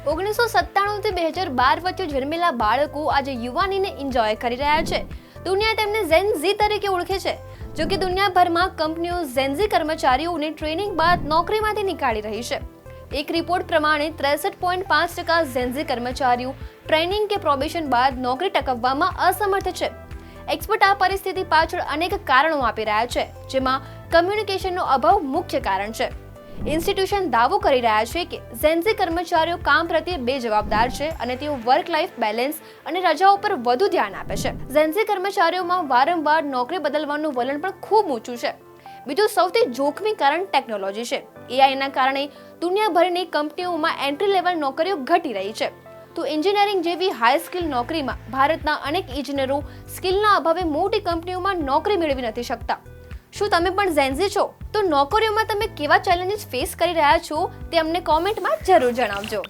1997 થી 2012 વચ્ચે જન્મેલા બાળકો આજે યુવાનીને એન્જોય કરી રહ્યા છે. દુનિયા તેમને ઝેન ઝી તરીકે ઓળખે છે. જો કે દુનિયાભરમાં કંપનીઓ ઝેન ઝી કર્મચારીઓને ટ્રેનિંગ બાદ નોકરીમાંથી નીકાળી રહી છે. એક રિપોર્ટ પ્રમાણે 63.5% ઝેન ઝી કર્મચારીઓ ટ્રેનિંગ કે પ્રોબેશન બાદ નોકરી ટકાવવામાં અસમર્થ છે. એક્સપર્ટ આ પરિસ્થિતિ પાછળ અનેક કારણો આપી રહ્યા છે, જેમાં કમ્યુનિકેશનનો અભાવ મુખ્ય કારણ છે. ઇન્સ્ટિટ્યુશન દાવો કરી રહ્યા છે કે ઝેન ઝી કર્મચારીઓ કામ પ્રત્યે બેજવાબદાર છે અને તેઓ વર્ક લાઈફ બેલેન્સ અને રજાઓ પર વધુ ધ્યાન આપે છે. ઝેન ઝી કર્મચારીઓમાં વારંવાર નોકરી બદલવાનું વલણ પણ ખૂબ ઊંચું છે. બીજું સૌથી જોખમી કારણ ટેકનોલોજી છે. એઆઈના કારણે દુનિયાભરની કંપનીઓમાં એન્ટ્રી લેવલ નોકરીઓ ઘટી રહી છે. તો એન્જિનિયરિંગ જેવી હાઈ સ્કિલ નોકરીમાં ભારતના અનેક ઇજનેરો સ્કિલના અભાવે મોટી કંપનીઓમાં નોકરી મેળવી નથી શકતા. શું તમે પણ ઝેન ઝી છો? તો નોકરીઓમાં તમે કેવા ચેલેન્જીસ ફેસ કરી રહ્યા છો તે અમને કોમેન્ટમાં જરૂર જણાવજો.